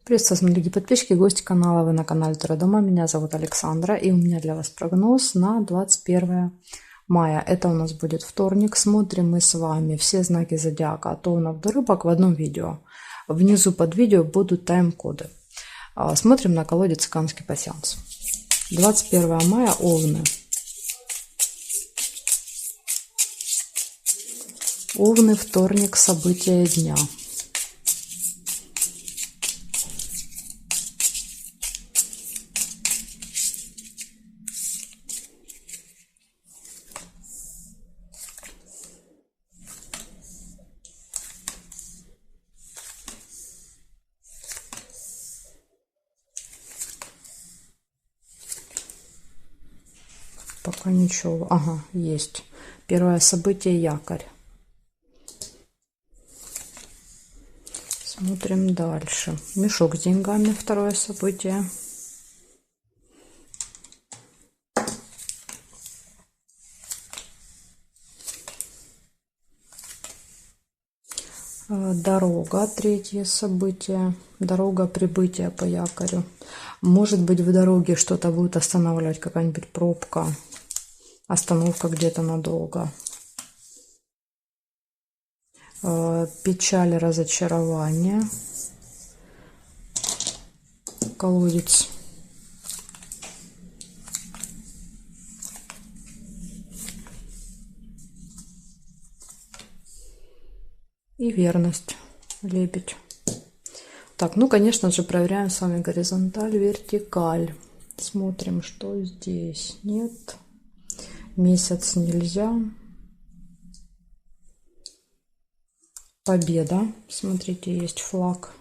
Приветствую, дорогие подписчики, гости канала. Вы на канале Таро Дома. Меня зовут Александра, и у меня для вас прогноз на 21 мая. Это у нас будет вторник. Смотрим мы с вами все знаки зодиака от Овнов до Рыбок в одном видео. Внизу под видео будут тайм-коды. Смотрим на колоде «Цыганский пасьянс». 21 мая, Овны. Овны, вторник, события дня. Пока ничего. Ага, есть. Первое событие — якорь. Смотрим дальше. Мешок с деньгами. Второе событие. Дорога. Третье событие. Дорога, прибытия по якорю. Может быть, в дороге что-то будет останавливать, какая-нибудь пробка, остановка где-то надолго. Печаль, разочарование. Колодец. И верность. Лебедь. Так, ну, конечно же, проверяем с вами горизонталь, вертикаль. Смотрим, что здесь. Нет. Месяц нельзя. Победа. Смотрите, есть флаг.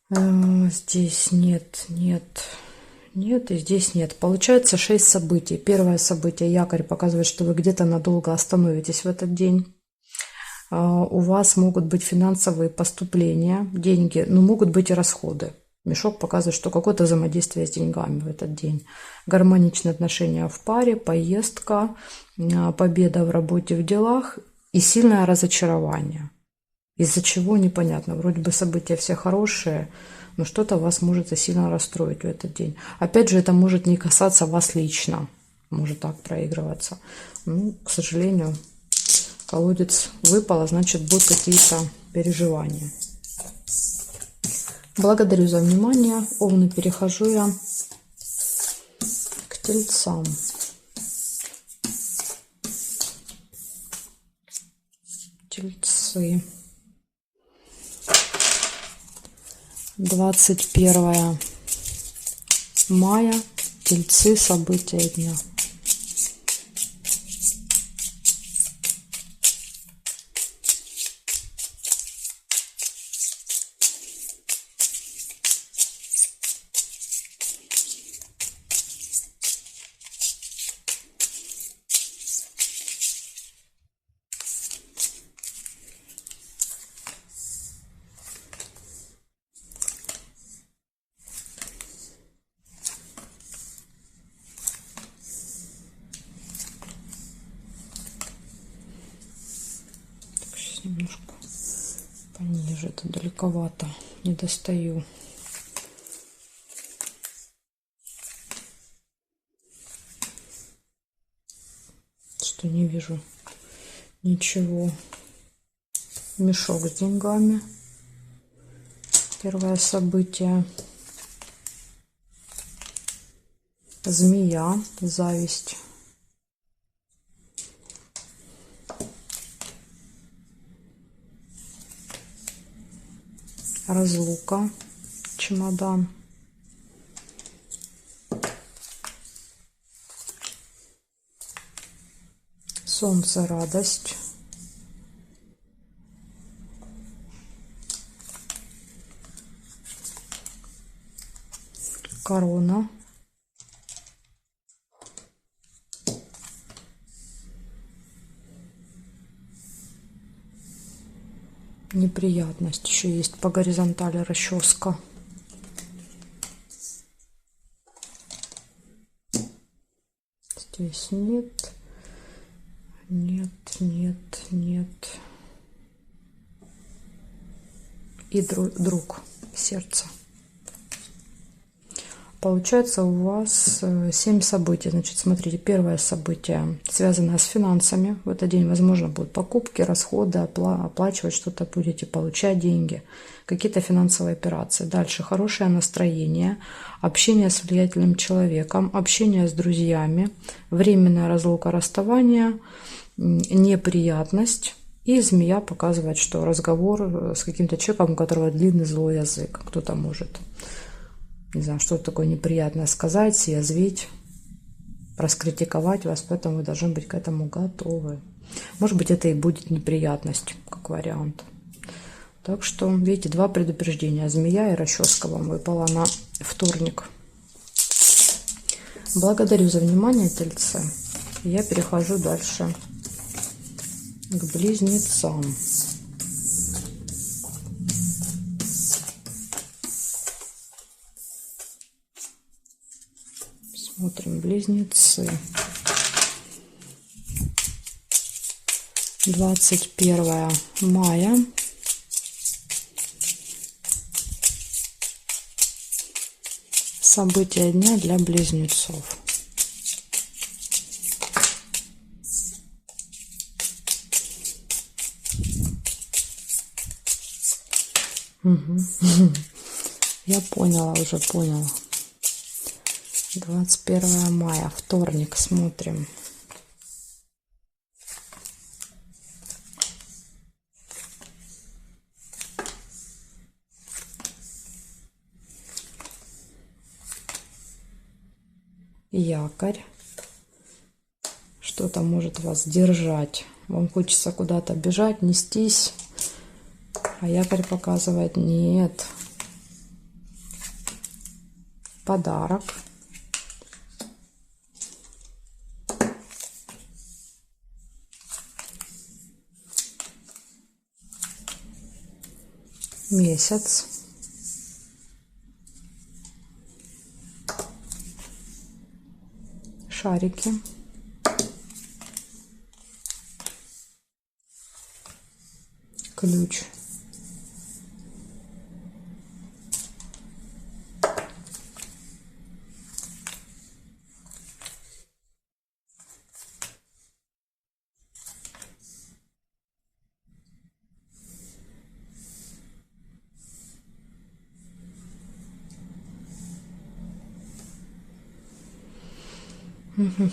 Здесь нет, нет, нет, и здесь нет. Получается 6 событий. Первое событие, якорь, показывает, что вы где-то надолго остановитесь в этот день. У вас могут быть финансовые поступления, деньги, но могут быть и расходы. Мешок показывает, что какое-то взаимодействие с деньгами в этот день. Гармоничные отношения в паре, поездка, победа в работе, в делах и сильное разочарование. Из-за чего непонятно. Вроде бы события все хорошие, но что-то вас может сильно расстроить в этот день. Опять же, это может не касаться вас лично. Может так проигрываться. Ну, к сожалению, колодец выпал, а значит, будут какие-то переживания. Благодарю за внимание. Овны, перехожу я к тельцам. Тельцы. 21 мая. Тельцы, события дня. Немножко пониже, это далековато, не достаю. Что не вижу ничего. Мешок с деньгами. Первое событие. Змея, зависть. Разлука, чемодан. Солнце, радость. Корона. Неприятность. Еще есть по горизонтали расческа. Здесь нет. Нет, нет, нет. и друг сердца. Получается у вас 7 событий. Значит, смотрите, первое событие, связанное с финансами. В этот день, возможно, будут покупки, расходы, оплачивать что-то будете, получать деньги, какие-то финансовые операции. Дальше хорошее настроение, общение с влиятельным человеком, общение с друзьями, временная разлука, расставание, неприятность. И змея показывает, что разговор с каким-то человеком, у которого длинный злой язык. Кто-то может, не знаю, что такое неприятное сказать, съязвить, раскритиковать вас, поэтому вы должны быть к этому готовы. Может быть, это и будет неприятность, как вариант. Так что, видите, 2 предупреждения. Змея и расческа вам выпала на вторник. Благодарю за внимание, тельцы. Я перехожу дальше к близнецам. Смотрим, близнецы. 21 мая. События дня для близнецов. Я поняла, уже поняла. 21 мая, вторник, смотрим. Якорь. Что-то может вас держать. Вам хочется куда-то бежать, нестись. А якорь показывает нет. Подарок. Месяц. Шарики. Ключ.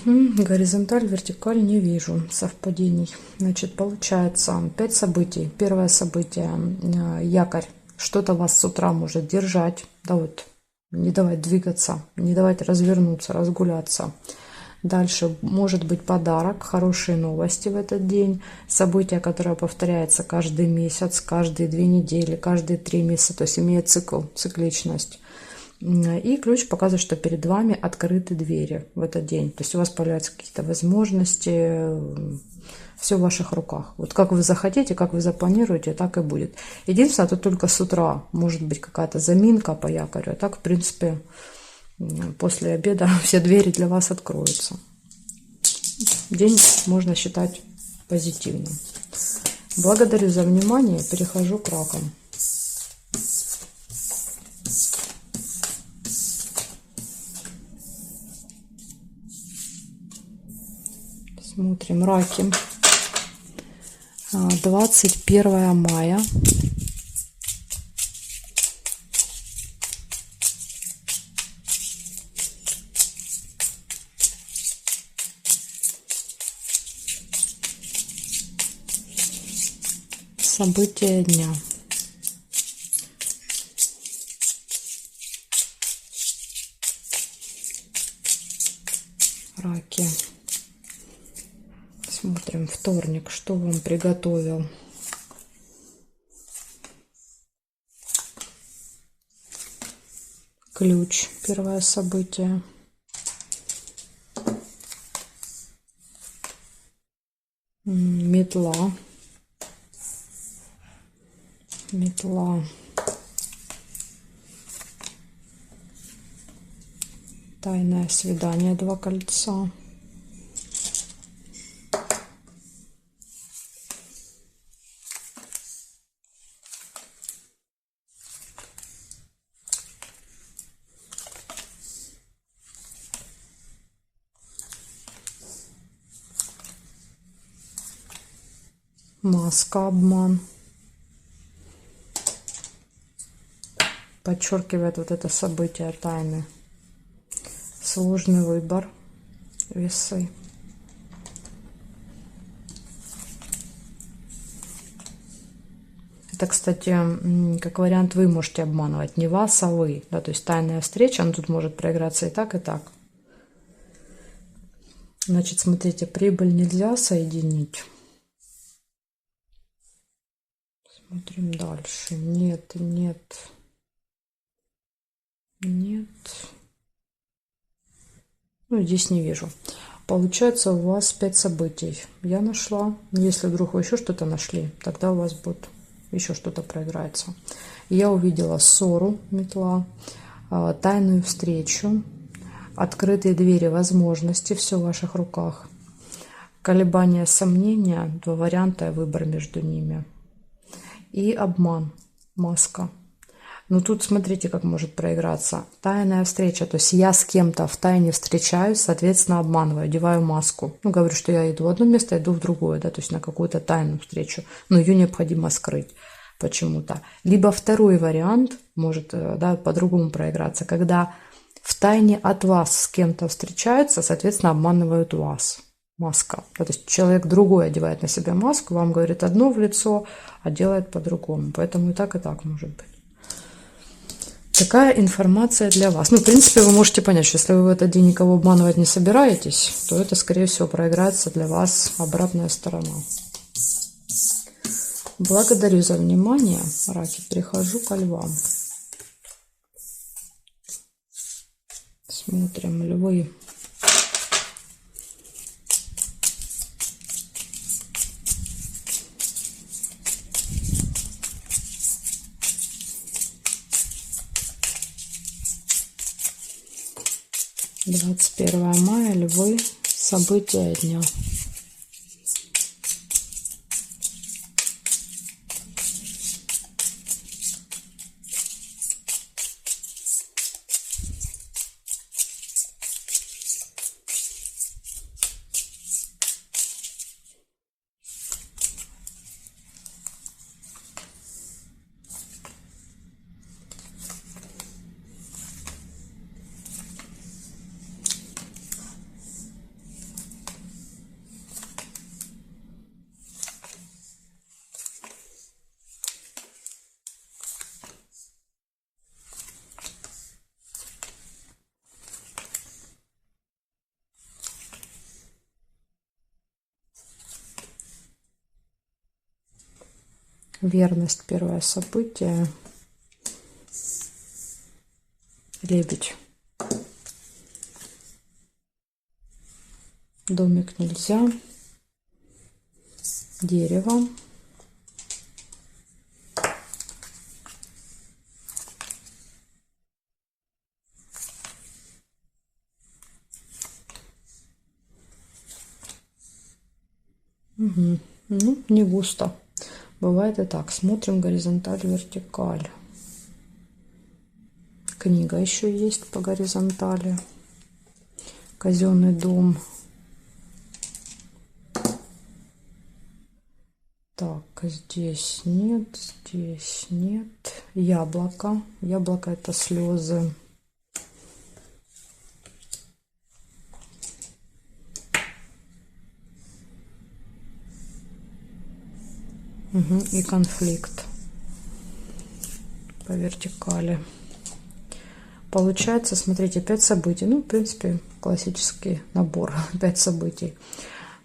Горизонталь, вертикаль не вижу совпадений. Значит, получается 5 событий. Первое событие якорь. Что-то вас с утра может держать, да, вот, не давать двигаться, не давать развернуться, разгуляться. Дальше может быть подарок, хорошие новости в этот день, событие, которое повторяется каждый месяц, каждые 2 недели, каждые 3 месяца, то есть имеет цикл, цикличность. И ключ показывает, что перед вами открыты двери в этот день. То есть у вас появляются какие-то возможности, все в ваших руках. Вот как вы захотите, как вы запланируете, так и будет. Единственное, тут только с утра может быть какая-то заминка по якорю. А так, в принципе, после обеда все двери для вас откроются. День можно считать позитивным. Благодарю за внимание. Перехожу к ракам. Смотрим, раки. 21 мая. События дня. Раки. Смотрим, вторник, что вам приготовил. Ключ, первое событие. Метла. Метла. Тайное свидание, 2 кольца. Маска, обман. Подчеркивает вот это событие тайны. Сложный выбор. Весы. Это, кстати, как вариант, вы можете обманывать. Не вас, а вы. Да, то есть тайная встреча, она тут может проиграться и так, и так. Значит, смотрите, прибыль нельзя соединить. Смотрим дальше. Нет, нет. Нет. Ну, здесь не вижу. Получается, у вас 5 событий. Я нашла. Если вдруг вы еще что-то нашли, тогда у вас будет еще что-то проиграется. Я увидела ссору, метла, тайную встречу, открытые двери возможности, все в ваших руках. Колебания, сомнения, 2 варианта, выбор между ними. И обман, маска. Но тут смотрите, как может проиграться. Тайная встреча, то есть я с кем-то в тайне встречаюсь, соответственно, обманываю, одеваю маску. Ну, говорю, что я иду в одно место, иду в другое, да, то есть на какую-то тайную встречу. Но ее необходимо скрыть почему-то. Либо второй вариант может, да, по-другому проиграться, когда в тайне от вас с кем-то встречаются, соответственно, обманывают вас. Маска. То есть человек другой одевает на себя маску, вам говорит одно в лицо, а делает по-другому. Поэтому и так может быть. Такая информация для вас. Ну, в принципе, вы можете понять, что если вы в этот день никого обманывать не собираетесь, то это, скорее всего, проиграется для вас обратная сторона. Благодарю за внимание, раки. Перехожу ко львам. Смотрим, львы. «21 мая, львы, события дня». Верность, первое событие. Лебедь. Домик нельзя. Дерево. Угу. Ну, не густо. Бывает и так. Смотрим горизонталь, вертикаль. Книга еще есть по горизонтали. Казенный дом. Так, здесь нет, здесь нет. Яблоко. Яблоко — это слезы. Угу. И конфликт по вертикали. Получается, смотрите, 5 событий. Ну, в принципе, классический набор. 5 событий.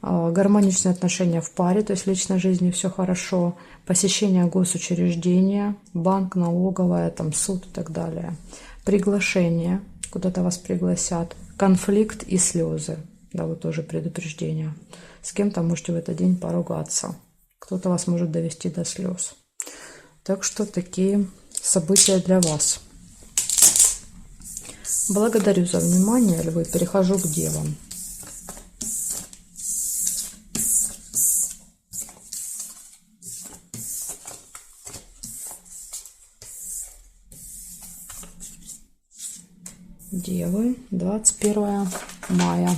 Гармоничные отношения в паре, то есть в личной жизни все хорошо. Посещение госучреждения, банк, налоговая, там, суд и так далее. Приглашение, куда-то вас пригласят. Конфликт и слезы. Да, вот тоже предупреждение. С кем-то можете в этот день поругаться. Кто-то вас может довести до слез. Так что такие события для вас. Благодарю за внимание, львы. Перехожу к девам. Девы, 21 мая.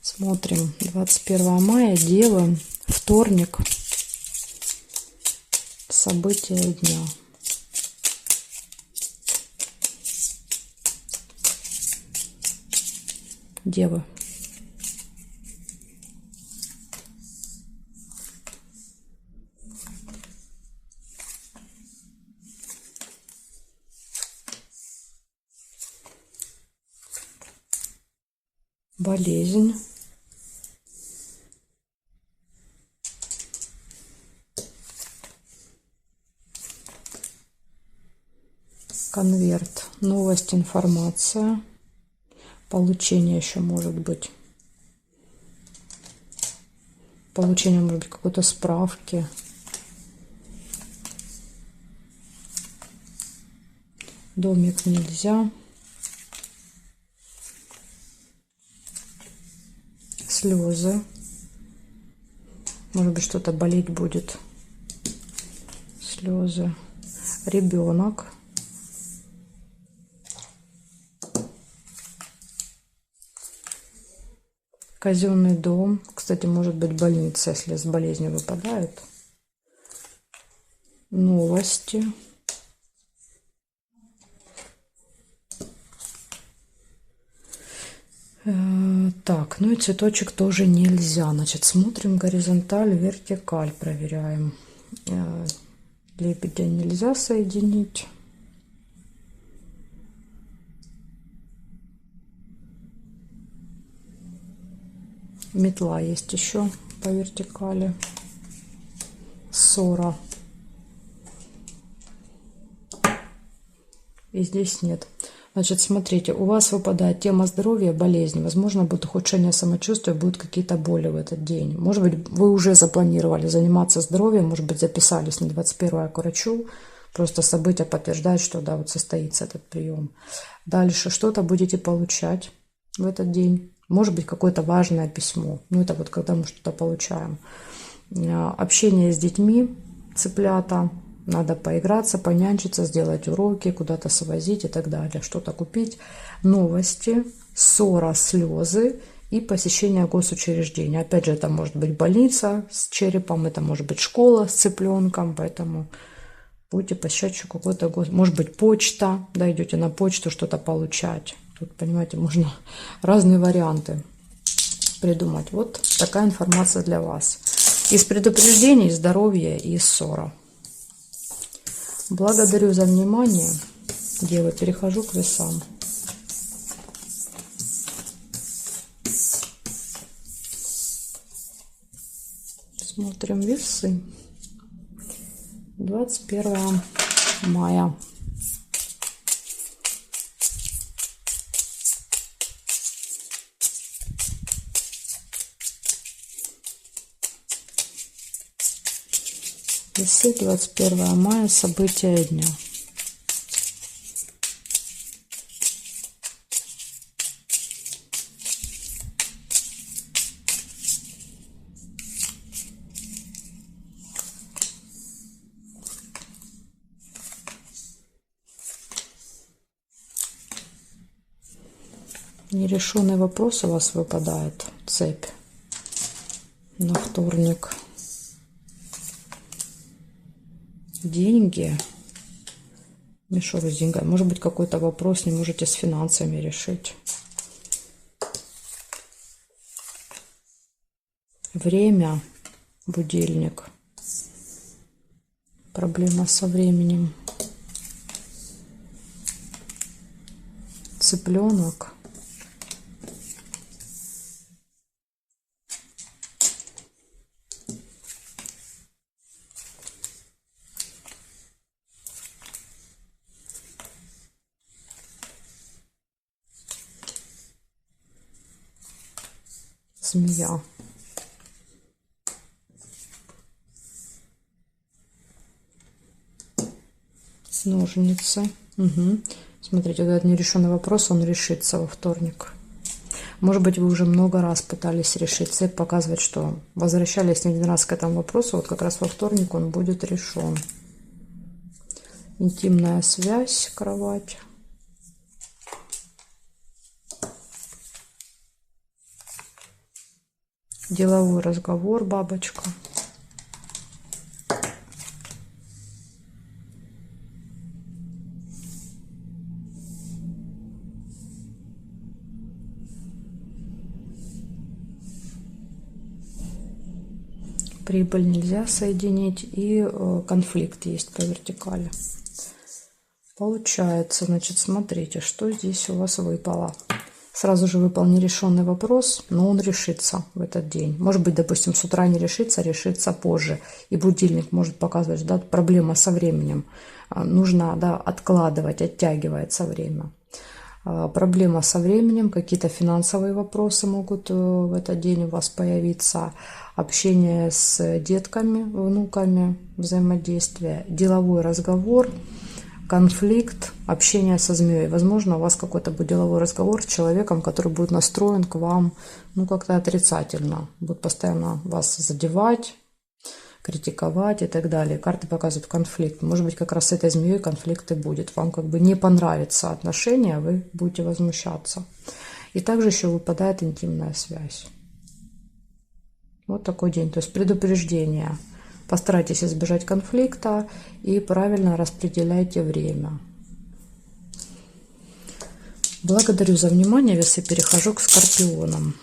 Смотрим, 21 мая, девы, вторник, События дня. Девы. Болезнь. Конверт. Новость, информация. Получение еще может быть. Получение может быть какой-то справки. Домик нельзя. Слезы. Может быть, что-то болеть будет. Слезы. Ребенок. Казенный дом. Кстати, может быть больница, если с болезнью выпадают. Новости. Так, ну и цветочек тоже нельзя. Значит, смотрим горизонталь, вертикаль проверяем. Лебедя нельзя соединить. Метла есть еще по вертикали. Ссора. И здесь нет. Значит, смотрите, у вас выпадает тема здоровья, болезни. Возможно, будет ухудшение самочувствия, будут какие-то боли в этот день. Может быть, вы уже запланировали заниматься здоровьем, может быть, записались на 21 к врачу. Просто события подтверждают, что да, вот состоится этот прием. Дальше что-то будете получать в этот день. Может быть, какое-то важное письмо. Ну, это вот когда мы что-то получаем. Общение с детьми, цыплята. Надо поиграться, понянчиться, сделать уроки, куда-то свозить и так далее. Что-то купить. Новости, ссора, слезы и посещение госучреждения. Опять же, это может быть больница с черепом, это может быть школа с цыпленком. Поэтому будете посещать еще какой-то гос... Может быть, почта. Да, идете на почту что-то получать. Тут, понимаете, можно разные варианты придумать. Вот такая информация для вас. Из предупреждений здоровье и ссора. Благодарю за внимание. Девы, перехожу к весам. Смотрим весы. 21 мая. Весы, 21 мая, события дня. Нерешенный вопрос у вас выпадает, цепь, на вторник. Деньги. Мешок с деньгами. Может быть, какой-то вопрос не можете с финансами решить. Время. Будильник. Проблема со временем. Цыпленок. Змея. Ножницы. Угу. Смотрите, этот нерешенный вопрос, он решится во вторник. Может быть, вы уже много раз пытались решить. Цепь показывает, что возвращались не один раз к этому вопросу. Вот как раз во вторник он будет решен. Интимная связь, кровать. Деловой разговор, бабочка. Прибыль нельзя соединить. И конфликт есть по вертикали. Получается, значит, смотрите, что здесь у вас выпало. Сразу же выпал нерешенный вопрос, но он решится в этот день. Может быть, допустим, с утра не решится, решится позже. И будильник может показывать, да, проблема со временем. Нужно, да, откладывать, оттягивается время. Проблема со временем, какие-то финансовые вопросы могут в этот день у вас появиться. Общение с детками, внуками, взаимодействие, деловой разговор. Конфликт, общение со змеей. Возможно, у вас какой-то будет деловой разговор с человеком, который будет настроен к вам, ну, как-то отрицательно. Будет постоянно вас задевать, критиковать и так далее. Карты показывают конфликт. Может быть, как раз с этой змеей конфликт и будет. Вам как бы не понравится отношения, вы будете возмущаться. И также еще выпадает интимная связь. Вот такой день. То есть предупреждение. Постарайтесь избежать конфликта и правильно распределяйте время. Благодарю за внимание, весы. Перехожу к скорпионам.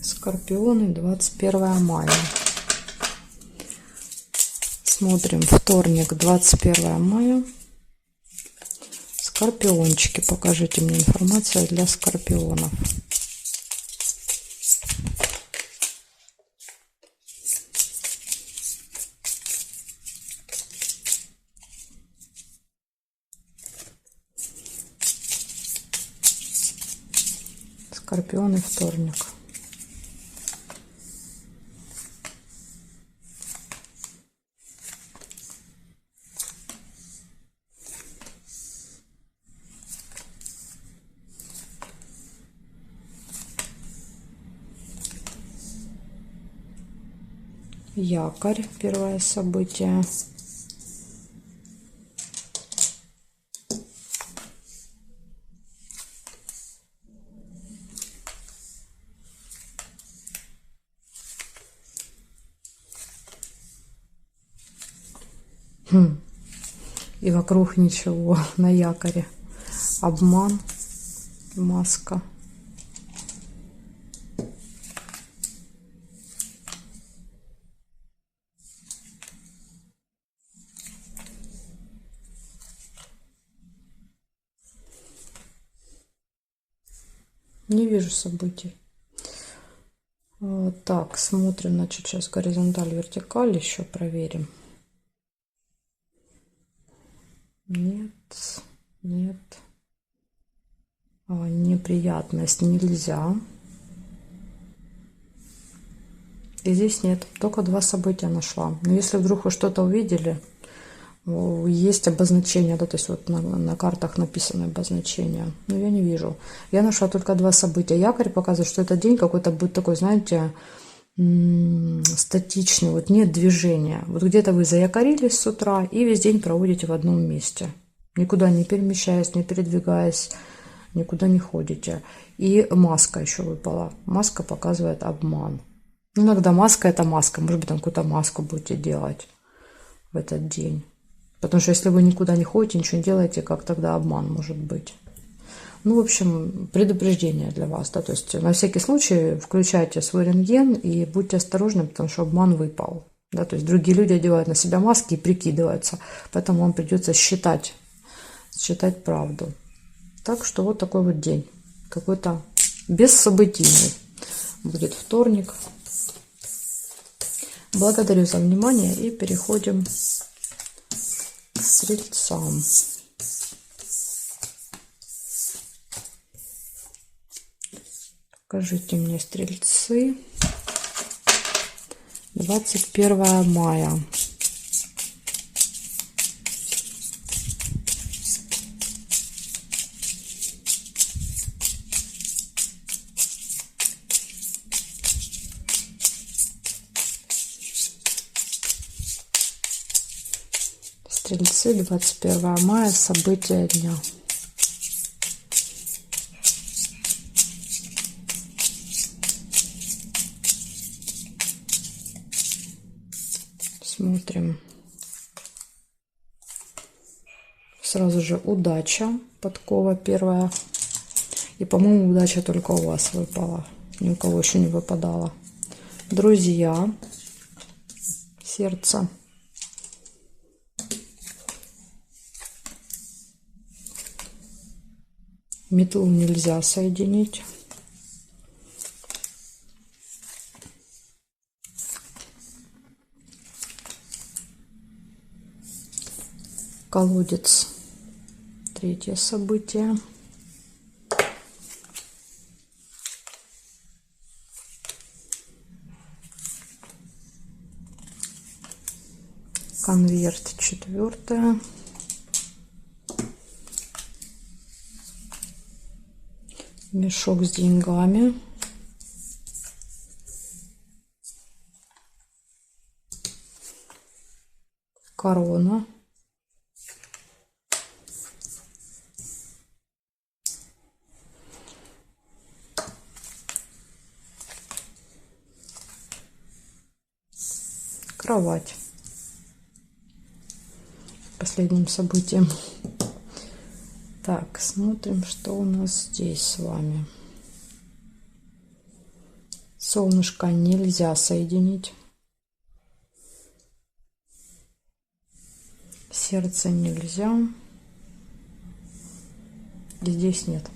Скорпионы, 21 мая. Смотрим вторник, 21 мая. Скорпиончики, покажите мне информацию для скорпионов. Скорпионы, вторник. Якорь, первое событие. И вокруг ничего на якоре. Обман, маска. Не вижу событий. Так, смотрим, значит, сейчас горизонталь, вертикаль еще проверим. Нет, нет. Неприятность нельзя. И здесь нет, только два события нашла. Но если вдруг вы что-то увидели, есть обозначение, да, то есть вот на картах написано обозначение, но я не вижу. Я нашла только два события. Якорь показывает, что этот день какой-то будет такой, знаете, статичный, вот нет движения. Вот где-то вы заякорились с утра и весь день проводите в одном месте. Никуда не перемещаясь, не передвигаясь, никуда не ходите. И маска еще выпала. Маска показывает обман. Иногда маска — это маска. Может быть, там какую-то маску будете делать в этот день. Потому что если вы никуда не ходите, ничего не делаете, как тогда обман может быть? Ну, в общем, предупреждение для вас, да, то есть на всякий случай включайте свой рентген и будьте осторожны, потому что обман выпал, да, то есть другие люди одевают на себя маски и прикидываются, поэтому вам придется считать правду. Так что вот такой вот день, какой-то бессобытийный будет вторник. Благодарю за внимание и переходим к стрельцам. Покажите мне, стрельцы, 21 мая. Стрельцы, 21 мая, события дня. Смотрим. Сразу же удача, подкова первая. И, по-моему, удача только у вас выпала. Ни у кого еще не выпадала. Друзья. Сердце. Метлу нельзя соединить. Колодец. Третье событие. Конверт. Четвертое. Мешок с деньгами. Корона. Кровать. Последним событием. Так, смотрим, что у нас здесь с вами. Солнышко нельзя соединить. Сердце нельзя. И здесь нет.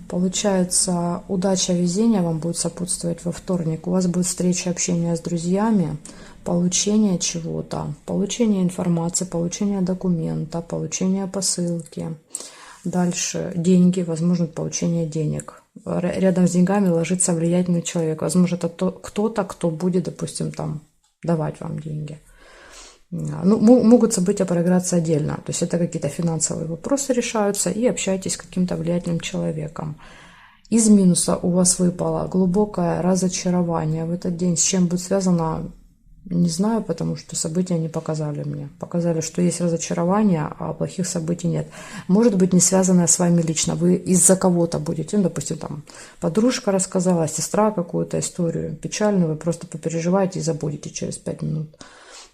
Получается, удача, везение вам будет сопутствовать во вторник. У вас будет встреча, общение с друзьями, получение чего-то, получение информации, получение документа, получение посылки. Дальше деньги, возможно, получение денег. Рядом с деньгами ложится влиятельный человек. Возможно, это кто-то, кто будет, допустим, там давать вам деньги. Ну, могут события проиграться отдельно. То есть это какие-то финансовые вопросы решаются, и общаетесь с каким-то влиятельным человеком. Из минуса у вас выпало глубокое разочарование в этот день. С чем будет связано, не знаю, потому что события не показали мне. Показали, что есть разочарование, а плохих событий нет. Может быть, не связанное с вами лично. Вы из-за кого-то будете, ну, допустим, там подружка рассказала, сестра какую-то историю печальную, вы просто попереживаете и забудете через 5 минут.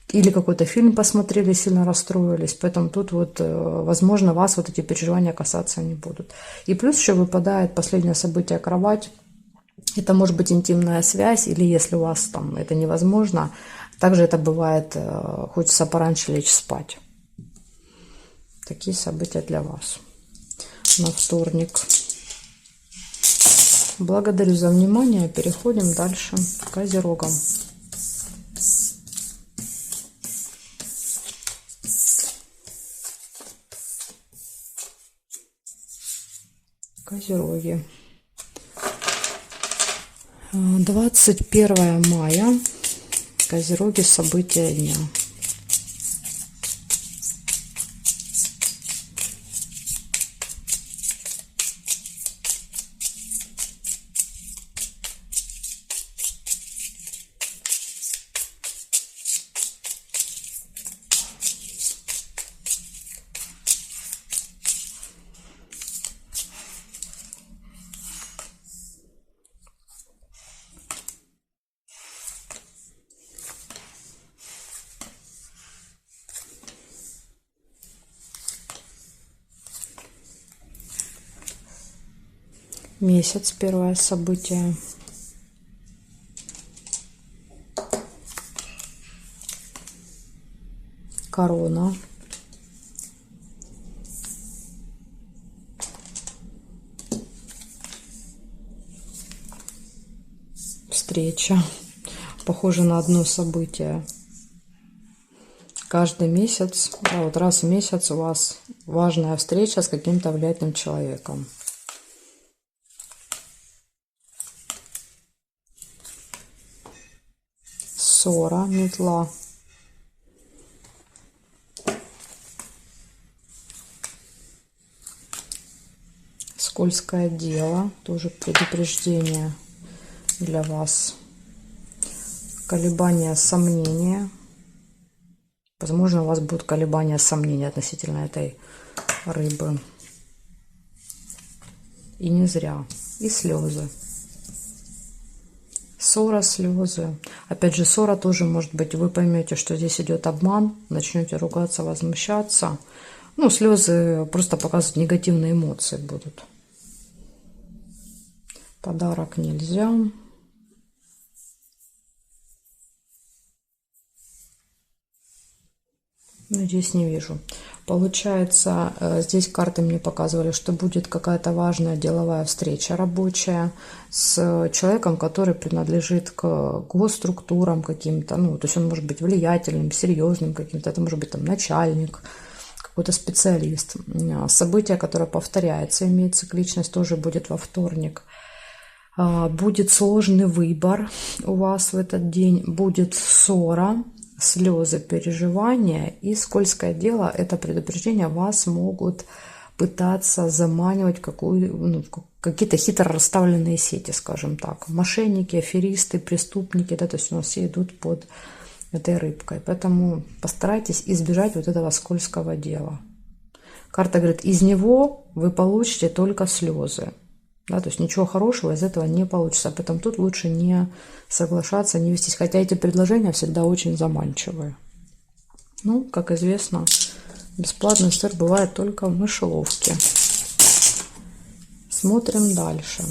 Или какой-то фильм посмотрели, сильно расстроились. Поэтому тут вот, возможно, вас вот эти переживания касаться не будут. И плюс еще выпадает последнее событие — кровать. Это может быть интимная связь, или если у вас там это невозможно, также это бывает, хочется пораньше лечь спать. Такие события для вас на вторник. Благодарю за внимание. Переходим дальше к Козерогам. Козероги. 21 мая. Козероги. События дня. Месяц. Первое событие. Корона. Встреча. Похоже на одно событие. Каждый месяц, да, вот раз в месяц у вас важная встреча с каким-то влиятельным человеком. Ссора, метла. Скользкое дело, тоже предупреждение для вас. Колебания, сомнения. Возможно, у вас будут колебания, сомнения относительно этой рыбы. И не зря. И слезы. Ссора, слезы. Опять же, ссора тоже может быть, вы поймете, что здесь идет обман, начнете ругаться, возмущаться. Ну, слезы просто показывают негативные эмоции будут. Подарок нельзя. Ну, здесь не вижу. Получается, здесь карты мне показывали, что будет какая-то важная деловая встреча рабочая с человеком, который принадлежит к госструктурам каким-то. Ну, то есть он может быть влиятельным, серьезным каким-то. Это может быть там начальник, какой-то специалист. Событие, которое повторяется, имеет цикличность, тоже будет во вторник. Будет сложный выбор у вас в этот день. Будет ссора, слезы, переживания и скользкое дело. Это предупреждение. Вас могут пытаться заманивать какие-то хитро расставленные сети, скажем так. Мошенники, аферисты, преступники. Да, то есть у нас все идут под этой рыбкой. Поэтому постарайтесь избежать вот этого скользкого дела. Карта говорит, из него вы получите только слезы. Да, то есть ничего хорошего из этого не получится. Поэтому тут лучше не соглашаться, не вестись. Хотя эти предложения всегда очень заманчивые. Ну, как известно, бесплатный сыр бывает только в мышеловке. Смотрим дальше.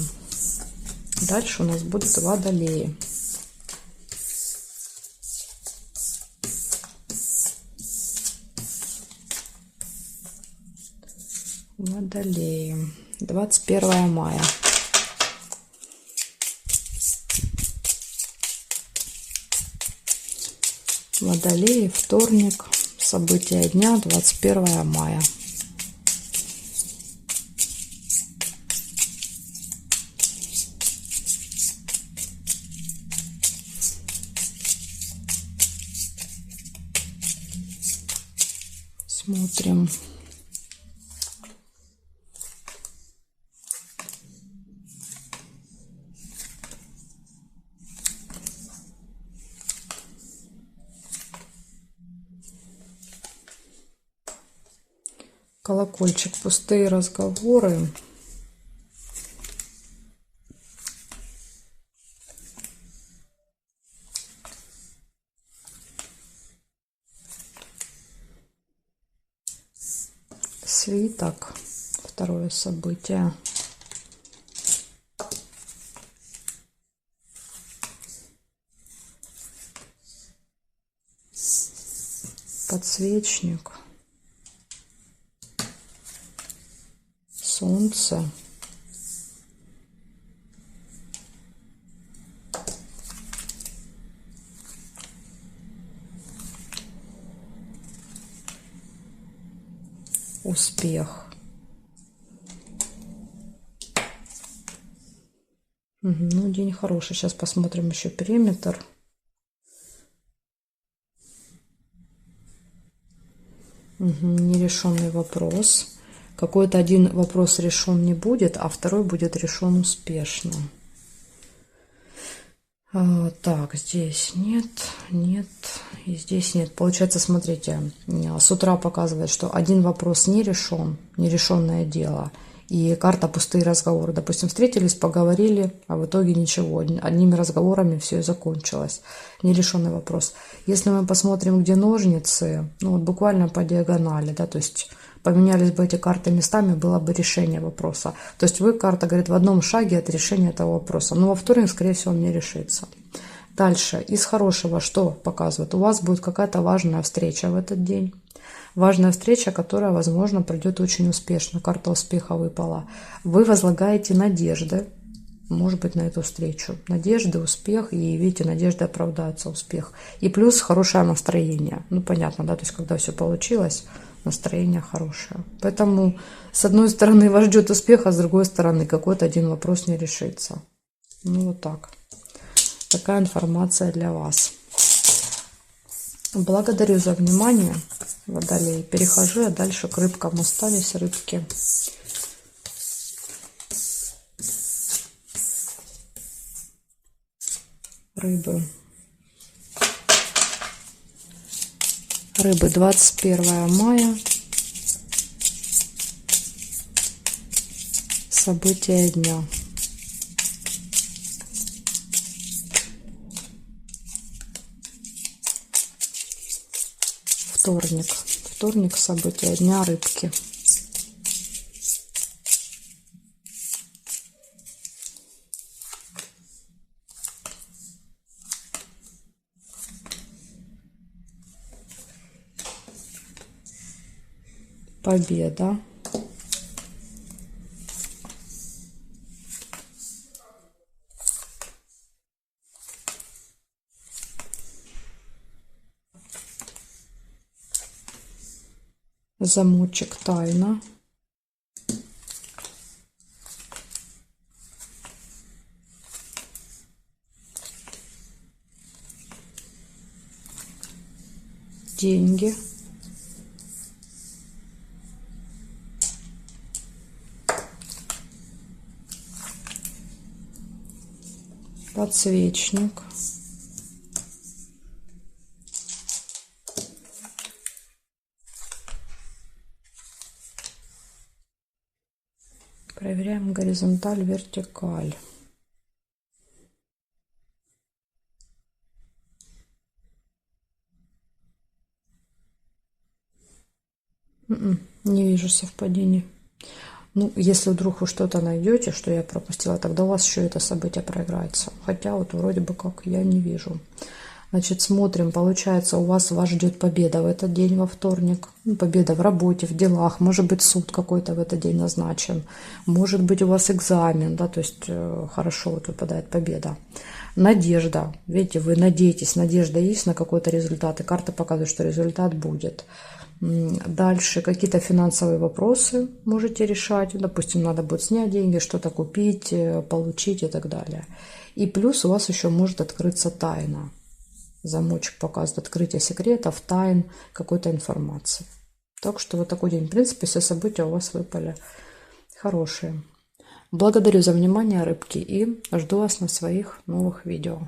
Дальше у нас будут водолеи. Водолеи. 21 мая. Водолеи, вторник, события дня, 21 мая. Смотрим. Колокольчик, пустые разговоры. Свиток, второе событие. Подсвечник. Солнце. Успех. Ну, день хороший. Сейчас посмотрим еще периметр. Нерешенный вопрос. Какой-то один вопрос решен не будет, а второй будет решен успешно. Так, здесь нет, нет, и здесь нет. Получается, смотрите, с утра показывает, что один вопрос не решен, нерешенное дело. И карта пустые разговоры. Допустим, встретились, поговорили, а в итоге ничего. Одними разговорами все и закончилось. Нерешенный вопрос. Если мы посмотрим, где ножницы, ну вот буквально по диагонали, да, то есть поменялись бы эти карты местами, было бы решение вопроса. То есть вы, карта говорит, в одном шаге от решения этого вопроса. Но во вторник, скорее всего, он не решится. Дальше. Из хорошего что показывает? У вас будет какая-то важная встреча в этот день. Важная встреча, которая, возможно, пройдет очень успешно. Карта успеха выпала. Вы возлагаете надежды, может быть, на эту встречу. Надежды, успех. И, видите, надежды оправдаются, успех. И плюс хорошее настроение. Ну, понятно, да? То есть, когда все получилось, настроение хорошее. Поэтому, с одной стороны, вас ждет успех, а с другой стороны, какой-то один вопрос не решится. Ну, вот так. Такая информация для вас. Благодарю за внимание, водолей. Перехожу я дальше к рыбкам. Остались рыбки. Рыбы. Рыбы, 21 мая. События дня. вторник. Вторник, события дня рыбки. Победа. Замочек тайна. Деньги. Подсвечник. Проверяем горизонталь, вертикаль. Не вижу совпадений. Ну, если вдруг вы что-то найдете, что я пропустила, тогда у вас еще это событие проиграется. Хотя вот вроде бы как я не вижу. Значит, смотрим, получается, вас ждет победа в этот день, во вторник. Победа в работе, в делах. Может быть, суд какой-то в этот день назначен. Может быть, у вас экзамен, да, то есть хорошо вот выпадает победа. Надежда. Видите, вы надеетесь, надежда есть на какой-то результат, и карта показывает, что результат будет. Дальше какие-то финансовые вопросы можете решать. Допустим, надо будет снять деньги, что-то купить, получить и так далее. И плюс у вас еще может открыться тайна. Замочек показывает открытие секретов, тайн, какой-то информации. Так что вот такой день. В принципе, все события у вас выпали хорошие. Благодарю за внимание, рыбки, и жду вас на своих новых видео.